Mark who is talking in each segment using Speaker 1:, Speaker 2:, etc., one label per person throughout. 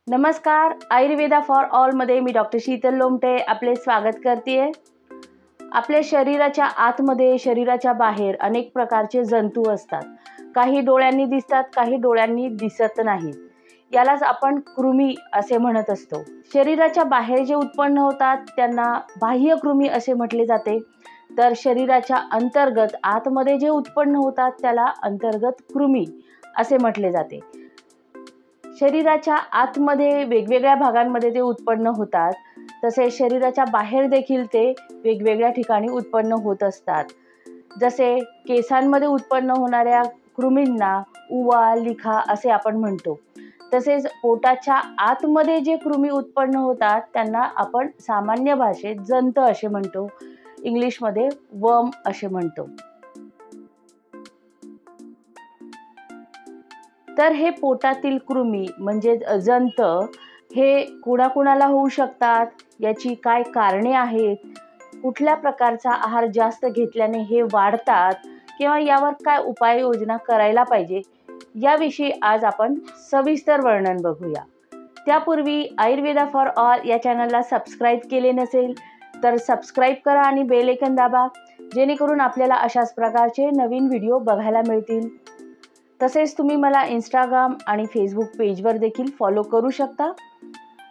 Speaker 1: नमस्कार, Ayurveda for all मध्ये मी doctor Sheetal Lomte आपले स्वागत करते। आपल्या शरीराच्या आतमध्ये, शरीराच्या बाहेर अनेक प्रकारचे जंतू असतात। काही डोळ्यांनी दिसतात, काही डोळ्यांनी दिसत नाहीत। यालाच आपण कृमी असे म्हणत असतो। शरीराच्या बाहेर जे उत्पन्न होतात त्यांना बाह्य कृमी असे म्हटले जाते, तर शरीराच्या अंतर्गत आतमध्ये जे उत्पन्न होतात त्याला अंतर्गत कृमी असे म्हटले जाते। शरीराच्या आतमध्ये वेगवेगळ्या भागांमध्ये ते उत्पन्न होतात, तसेच शरीराच्या बाहेर देखील ते वेगवेगळ्या ठिकाणी उत्पन्न होत असतात। जसे केसांमध्ये उत्पन्न होणाऱ्या कृमींना उवा, लिखा असे आपण म्हणतो। तसेच पोटाच्या आतमध्ये जे कृमी उत्पन्न होतात त्यांना आपण सामान्य भाषेत जंत असे म्हणतो, इंग्लिशमध्ये वर्म असे म्हणतो। तर हे पोटातील कृमी म्हणजे जंत हे कुणाकुणाला होऊ शकतात, याची काय कारणे आहेत, कुठल्या प्रकारचा आहार जास्त घेतल्याने हे वाढतात किंवा यावर काय उपाययोजना करायला पाहिजे, याविषयी आज आपण सविस्तर वर्णन बघूया। त्यापूर्वी आयुर्वेदा फॉर ऑल या चॅनलला सबस्क्राईब केले नसेल तर सबस्क्राईब करा आणि बेल आयकॉन दाबा, जेणेकरून आपल्याला अशाच प्रकारचे नवीन व्हिडिओ बघायला मिळतील। तसेच तुम्ही मला इंस्टाग्राम आणि फेसबुक पेजवर देखील फॉलो करू शकता।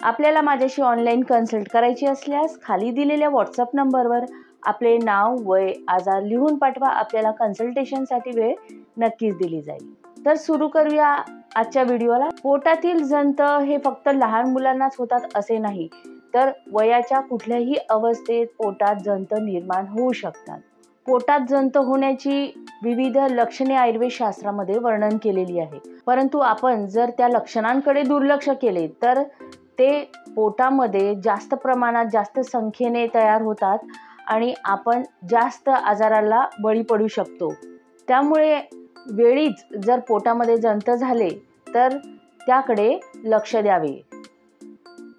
Speaker 1: आपल्याला माझ्याशी ऑनलाईन कन्सल्ट करायची असल्यास खाली दिलेल्या व्हॉट्सअप नंबरवर आपले नाव, वय, आजार लिहून पाठवा। आपल्याला कन्सल्टेशनसाठी वेळ नक्कीच दिली जाईल। तर सुरू करूया आजच्या व्हिडिओला। पोटातील जंत हे फक्त लहान मुलांनाच होतात असे नाही, तर वयाच्या कुठल्याही अवस्थेत पोटात जंत निर्माण होऊ शकतात। पोटात जंत होण्याची विविध लक्षणे आयुर्वेद शास्त्रामध्ये वर्णन केलेली आहे, परंतु आपण जर त्या लक्षणांकडे दुर्लक्ष केले तर ते पोटामध्ये जास्त प्रमाणात, जास्त संख्येने तयार होतात आणि आपण जास्त आजाराला बळी पडू शकतो। त्यामुळे वेळीच जर पोटामध्ये जंत झाले तर त्याकडे लक्ष द्यावे।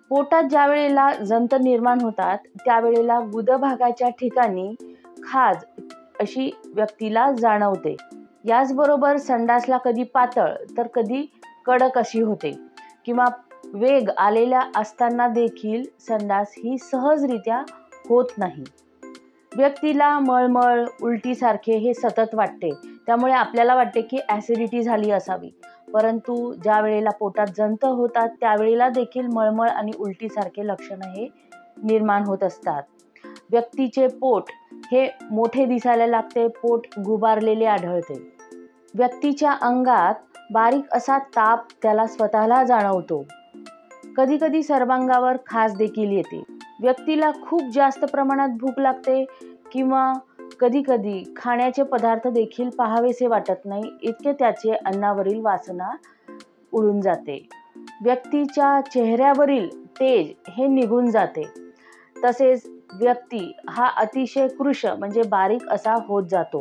Speaker 1: पोटात ज्या वेळेला जंत निर्माण होतात त्यावेळेला गुदभागाच्या ठिकाणी खाज अशी व्यक्तीला जाणवते। याचबरोबर संडासला कधी पातळ तर कधी कडक अशी होते, किंवा वेग आलेल्या असताना देखील संडास ही सहजरित्या होत नाही। व्यक्तीला मळमळ, उलटीसारखे हे सतत वाटते, त्यामुळे आपल्याला वाटते की ॲसिडिटी झाली असावी, परंतु ज्या वेळेला पोटात जंत होतात त्यावेळेला देखील मळमळ आणि उलटीसारखे लक्षण हे निर्माण होत असतात। व्यक्तीचे पोट हे मोठे दिसायला लागते, पोट गुबारलेले आढळते। व्यक्तीच्या अंगात बारीक असा ताप त्याला स्वतःला जाणवतो। कधी कधी सर्वांगावर खाज देखील येते। व्यक्तीला खूप जास्त प्रमाणात भूक लागते, किंवा कधी कधी खाण्याचे पदार्थ देखील पाहावेसे वाटत नाही, इतके त्याचे अन्नावरील वासना उडून जाते। व्यक्तीच्या चेहऱ्यावरील तेज हे निघून जाते। तसेच व्यक्ती हा अतिशय कृश म्हणजे बारीक असा होत जातो।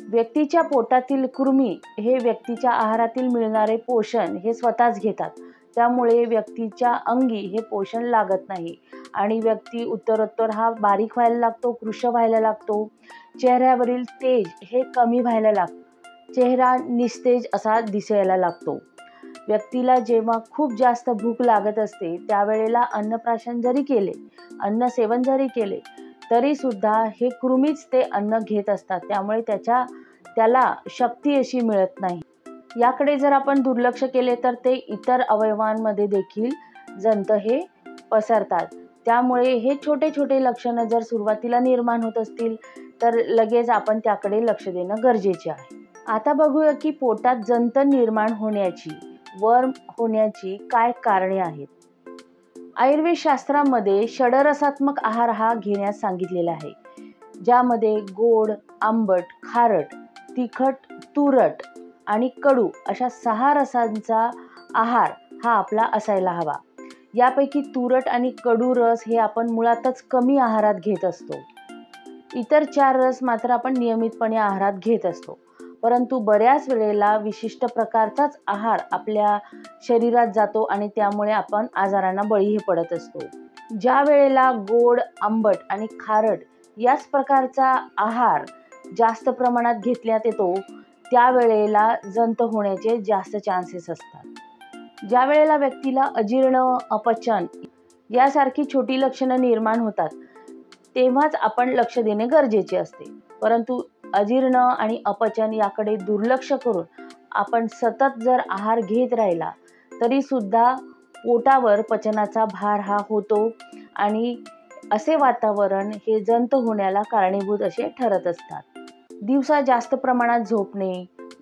Speaker 1: व्यक्तीच्या पोटातील कृमी हे व्यक्तीच्या आहारातील मिळणारे पोषण हे स्वतःच घेतात, त्यामुळे व्यक्तीच्या अंगी हे पोषण लागत नाही आणि व्यक्ती उत्तरोत्तर हा बारीक व्हायला लागतो, कृश व्हायला लागतो। चेहऱ्यावरील तेज हे कमी व्हायला लागतं, चेहरा निस्तेज असा दिसायला लागतो। व्यक्तीला जेव्हा खूप जास्त भूक लागत असते त्यावेळेला अन्नप्राशन जरी केले, अन्न सेवन जरी केले तरी सुद्धा हे कृमीच ते अन्न घेत असतात, त्यामुळे त्याला शक्ती अशी मिळत नाही। याकडे जर आपण दुर्लक्ष केले तर ते इतर अवयवांमध्ये देखील जंत हे पसरतात। त्यामुळे हे छोटे छोटे लक्षणं जर सुरुवातीला निर्माण होत असतील तर लगेच आपण त्याकडे लक्ष देणं गरजेचे आहे। आता बघूया की पोटात जंत निर्माण होण्याची, वर्म होण्याची काय कारणे आहेत। आयुर्वेद शास्त्रामध्ये षडरसात्मक आहार हा घेण्यास सांगितलेला आहे, ज्यामध्ये गोड, आंबट, खारट, तिखट, तुरट आणि कडू अशा 6 रसांचा आहार हा आपला असायला हवा। यापैकी तुरट आणि कडू रस हे आपण मुळातच कमी आहारात घेत असतो। इतर 4 रस मात्र आपण नियमितपणे आहारात घेत असतो, परंतु बऱ्याच वेळेला विशिष्ट प्रकारचाच आहार आपल्या शरीरात जातो आणि त्यामुळे आपण आजारांना बळी पडत असतो। ज्या वेळेला गोड, आंबट आणि खारट याच प्रकारचा आहार जास्त प्रमाणात घेतल्यात येतो त्यावेळेला जंत होण्याचे जास्त चान्सेस असतात। ज्या वेळेला व्यक्तीला अजीर्ण, अपचन यासारखी छोटी लक्षणं निर्माण होतात, तेव्हाच आपण लक्ष देणे गरजेचे असते. परंतु अजीर्ण आणि अपचन याकडे दुर्लक्ष करून आपण सतत जर आहार घेत राहिला तरी सुद्धा पोटावर पचनाचा भार हा होतो आणि असे वातावरण हे जंत होण्याला कारणीभूत असे ठरत असतात. दिवसा जास्त प्रमाणात झोपणे,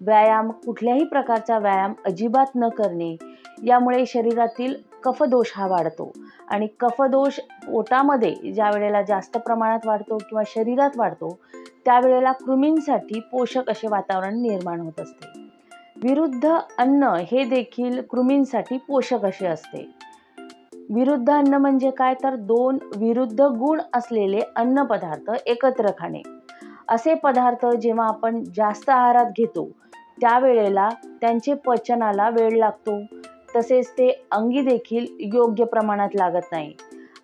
Speaker 1: व्यायाम, कुठल्याही प्रकारचा व्यायाम अजिबात न करणे यामुळे शरीरातील कफदोष हा वाढतो आणि कफदोष पोटामध्ये ज्या वेळेला जास्त प्रमाणात वाढतो किंवा शरीरात वाढतो त्यावेळेला कृमींसाठी पोषक असे वातावरण निर्माण होत असते. विरुद्ध अन्न हे देखील कृमींसाठी पोषक असे असते. विरुद्ध अन्न म्हणजे काय, तर दोन विरुद्ध गुण असलेले अन्न पदार्थ एकत्र खाणे. असे पदार्थ जेव्हा आपण जास्त आहारात घेतो त्यावेळेला त्यांचे पचनाला वेळ लागतो, तसेच ते अंगी देखील योग्य प्रमाणात लागत नाही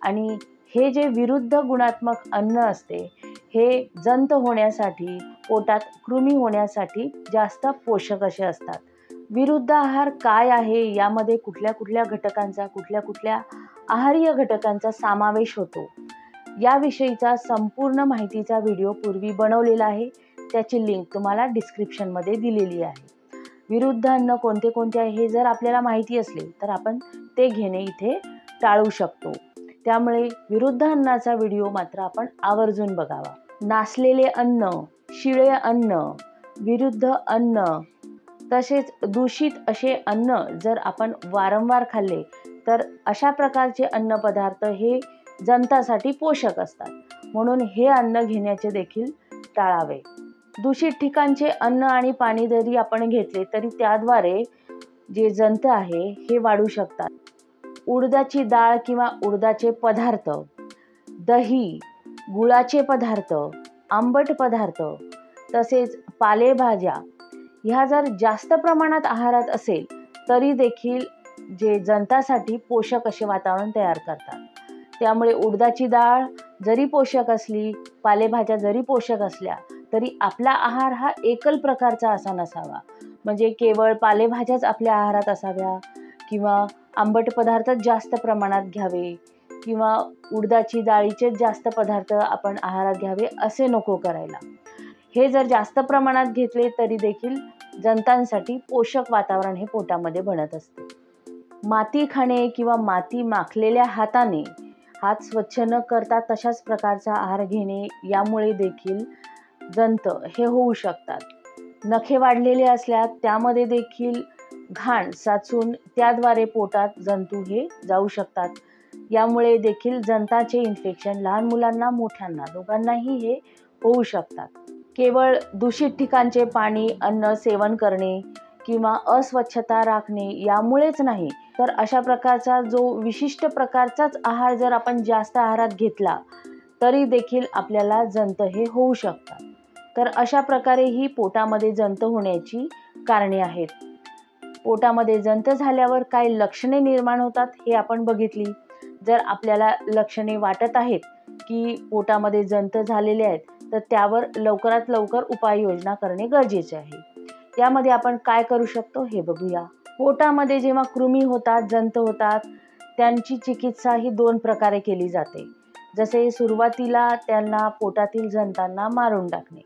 Speaker 1: आणि हे जे विरुद्ध गुणात्मक अन्न असते हे जंत होण्यासाठी, पोटात कृमी होण्यासाठी जास्त पोषक असे असतात. विरुद्ध आहार काय आहे, यामध्ये कुठल्या कुठल्या घटकांचा, कुठल्या कुठल्या आहारीय घटकांचा समावेश होतो याविषयीचा संपूर्ण माहितीचा व्हिडिओ पूर्वी बनवलेला आहे. त्याची लिंक तुम्हाला डिस्क्रिप्शनमध्ये दिलेली आहे. विरुद्ध अन्न कोणते कोणते आहे हे जर आपल्याला माहिती असले तर आपण ते घेणे इथे टाळू शकतो. त्यामुळे विरुद्ध अन्नाचा व्हिडिओ मात्र आपण आवर्जून बघावा. नासलेले अन्न, शिळे अन्न, विरुद्ध अन्न तसेच दूषित असे अन्न जर आपण वारंवार खाल्ले तर अशा प्रकारचे अन्नपदार्थ हे जंतासाठी पोषक असतात, म्हणून हे अन्न घेण्याचे देखील टाळावे. दूषित ठिकाणचे अन्न आणि पाणी जरी आपण घेतले तरी त्याद्वारे जे जंत आहे हे वाढू शकतात. उडदाची डाळ किंवा उडदाचे पदार्थ, दही, गुळाचे पदार्थ, आंबट पदार्थ तसेच पालेभाज्या ह्या जर जास्त प्रमाणात आहारात असेल तरी देखील जे जंतासाठी पोषक असे वातावरण तयार करतात. त्यामुळे उडदाची डाळ जरी पोषक असली, पालेभाज्या जरी पोषक असल्या तरी आपला आहार हा एकल प्रकारचा असा नसावा. म्हणजे केवळ पालेभाज्याच आपल्या आहारात असाव्या किंवा आंबट पदार्थच जास्त प्रमाणात घ्यावे किंवा उडदाची डाळीचे जास्त पदार्थ आपण आहारात घ्यावे असे नको करायला. हे जर जास्त प्रमाणात घेतले तरी देखील जंतांसाठी पोषक वातावरण हे पोटामध्ये बनत असते. माती खाणे किंवा माती माखलेल्या हाताने हात स्वच्छ न करता तशाच प्रकारचा आहार घेणे यामुळे देखील जंत हे होऊ शकतात. नखे वाढलेले असल्यास त्यामध्ये देखील घाण साचून त्याद्वारे पोटात जंतू हे जाऊ शकतात. यामुळे देखील जंताचे इन्फेक्शन लहान मुलांना, मोठ्यांना दोघांनाही हे होऊ शकतात. केवळ दूषित ठिकाणचे पाणी, अन्न सेवन करणे किंवा अस्वच्छता राखणे यामुळेच नाही तर अशा प्रकारचा जो विशिष्ट प्रकारचाच आहार जर आपण जास्त आहारात घेतला तरी देखील आपल्याला जंत हे होऊ शकतात. तर अशा प्रकारे ही पोटामध्ये जंत होण्याची कारणे आहेत. पोटामध्ये जंत झाल्यावर काय लक्षणे निर्माण होतात हे आपण बघितली. जर आपल्याला लक्षणे वाटत आहेत की पोटामध्ये जंत झालेले आहेत तर त्यावर लवकरात लवकर उपाययोजना करणे गरजेचे आहे. यामध्ये आपण काय करू शकतो हे बघूया. पोटामध्ये जेव्हा कृमी होतात, जंत होतात, त्यांची चिकित्सा ही 2 प्रकारे केली जाते. जसे सुरुवातीला त्यांना पोटातील जंतांना मारून टाकणे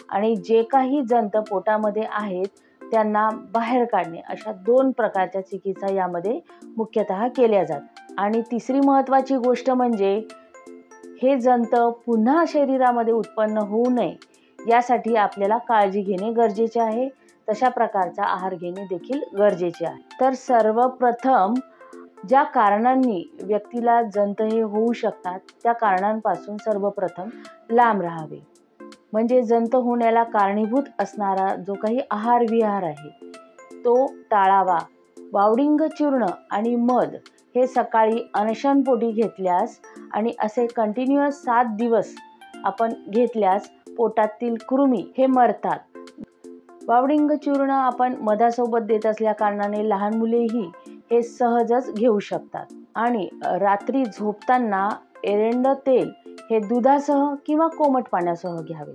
Speaker 1: आणि जे काही जंत पोटामध्ये आहेत त्यांना बाहेर काढणे, अशा 2 प्रकारच्या चिकित्सा यामध्ये मुख्यतः केल्या जातात. आणि तिसरी महत्त्वाची गोष्ट म्हणजे हे जंत पुन्हा शरीरामध्ये उत्पन्न होऊ नये यासाठी आपल्याला काळजी घेणे गरजेचे आहे. तशा प्रकारचा आहार घेणे देखील गरजेचे आहे. तर सर्वप्रथम ज्या कारणांनी व्यक्तीला जंत हे होऊ शकतात त्या कारणांपासून सर्वप्रथम लांब राहावे. म्हणजे जंत होण्याला कारणीभूत असणारा जो काही आहार विहार आहे तो टाळावा. वावडिंग चूर्ण आणि मध हे सकाळी अनशनपोटी घेतल्यास आणि असे कंटिन्युअस 7 दिवस आपण घेतल्यास पोटातील कृमी हे मरतात. वावडिंग चूर्ण आपण मधासोबत देत असल्या कारणाने लहान मुलेही हे सहजच घेऊ शकतात. आणि रात्री झोपताना एरंड तेल हे दुधासह किंवा कोमट पाण्यासह घ्यावे.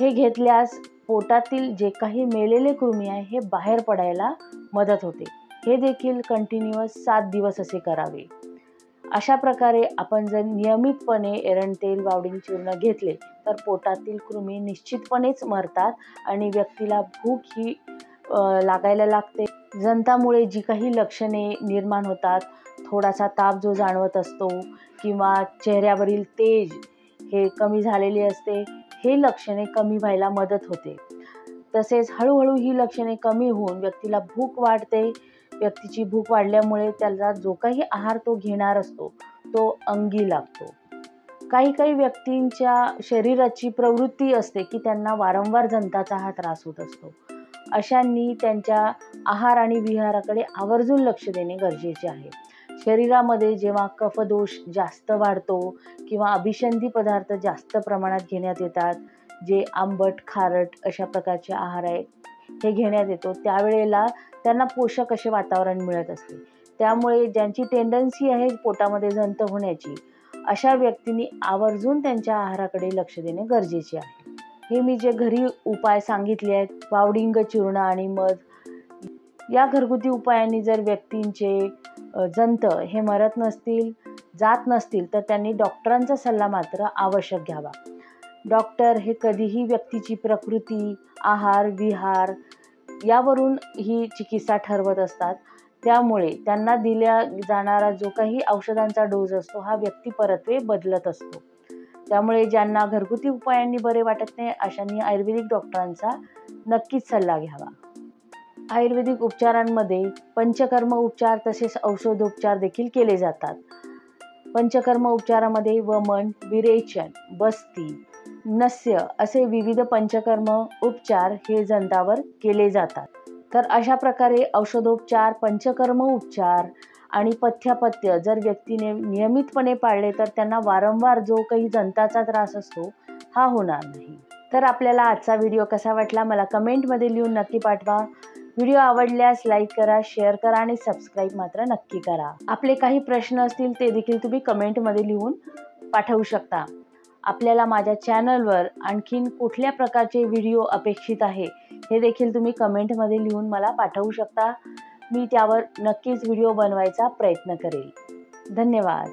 Speaker 1: हे घेतल्यास पोटातील जे काही मेलेले कृमी आहे हे बाहेर पडायला मदत होते. हे देखील कंटिन्युअस 7 दिवस असे करावे. अशा प्रकारे आपण जर नियमितपणे एरंडेल बावडिंग चूर्ण घेतले तर पोटातील कृमी निश्चितपणेच मरतात आणि व्यक्तीला भूक ही लागायला लागते. जंतामुळे जी काही लक्षणे निर्माण होतात, थोडासा ताप जो जाणवत असतो किंवा चेहऱ्यावरील तेज हे कमी झालेले असते, हे लक्षणे कमी व्हायला मदत होते. तसेच हळूहळू ही लक्षणे कमी होऊन व्यक्तीला भूक वाढते. व्यक्तीची भूक वाढल्यामुळे त्याला जो काही आहार तो घेणार असतो तो अंगी लागतो. काही व्यक्तींच्या शरीराची प्रवृत्ती असते की त्यांना वारंवार जंताचा हा त्रास होत असतो. अशांनी त्यांच्या आहार आणि विहाराकडे आवर्जून लक्ष देणे गरजेचे आहे. शरीरामध्ये जेव्हा कफदोष जास्त वाढतो किंवा अभिसंधी पदार्थ जास्त प्रमाणात घेण्यात येतात, जे आंबट खारट अशा प्रकारचे आहार आहेत हे घेण्यात येतो, त्यावेळेला त्यांना पोषक असे वातावरण मिळत असते. त्यामुळे ज्यांची टेंडन्सी आहे पोटामध्ये जंत होण्याची, अशा व्यक्तींनी आवर्जून त्यांच्या आहाराकडे लक्ष देणे गरजेचे आहे. हे मी जे घरी उपाय सांगितले आहेत, बावडिंग चूर्ण आणि मध, या घरगुती उपायांनी जर व्यक्तींचे जंत हे मरत नसतील, जात नसतील, तर त्यांनी डॉक्टरांचा सल्ला मात्र आवश्यक घ्यावा. डॉक्टर हे कधीही व्यक्तीची प्रकृती, आहार, विहार यावरून ही चिकित्सा ठरवत असतात. त्यामुळे त्यांना दिल्या जाणारा जो काही औषधांचा डोस असतो हा व्यक्तिपरत्वे बदलत असतो. त्यामुळे ज्यांना घरगुती उपायांनी बरे वाटत नाही अशांनी आयुर्वेदिक डॉक्टरांचा नक्कीच सल्ला घ्यावा. आयुर्वेदिक उपचारांमध्ये पंचकर्म उपचार तसेच औषधोपचार देखील केले जातात. पंचकर्म उपचारामध्ये वमन, विरेचन, बस्ती, नस्य असे विविध पंचकर्म उपचार हे जंतावर केले जातात. तर अशा प्रकारे औषधोपचार, पंचकर्म उपचार आणि पथ्यापथ्य जर व्यक्तीने नियमितपणे पाळले तर त्यांना वारंवार जो काही जंताचा त्रास असतो हा होणार नाही. तर आपल्याला आजचा व्हिडिओ कसा वाटला मला कमेंटमध्ये लिहून नक्की पाठवा. व्हिडिओ आवडल्यास लाईक करा, शेअर करा आणि सबस्क्राईब मात्र नक्की करा. आपले काही प्रश्न असतील ते देखील तुम्ही कमेंटमध्ये लिहून पाठवू शकता. आपल्याला माझ्या चॅनलवर आणखीन कुठल्या प्रकारचे व्हिडिओ अपेक्षित आहे हे देखील तुम्ही कमेंटमध्ये लिहून मला पाठवू शकता. मी त्यावर नक्कीच व्हिडिओ बनवायचा प्रयत्न करेल. धन्यवाद.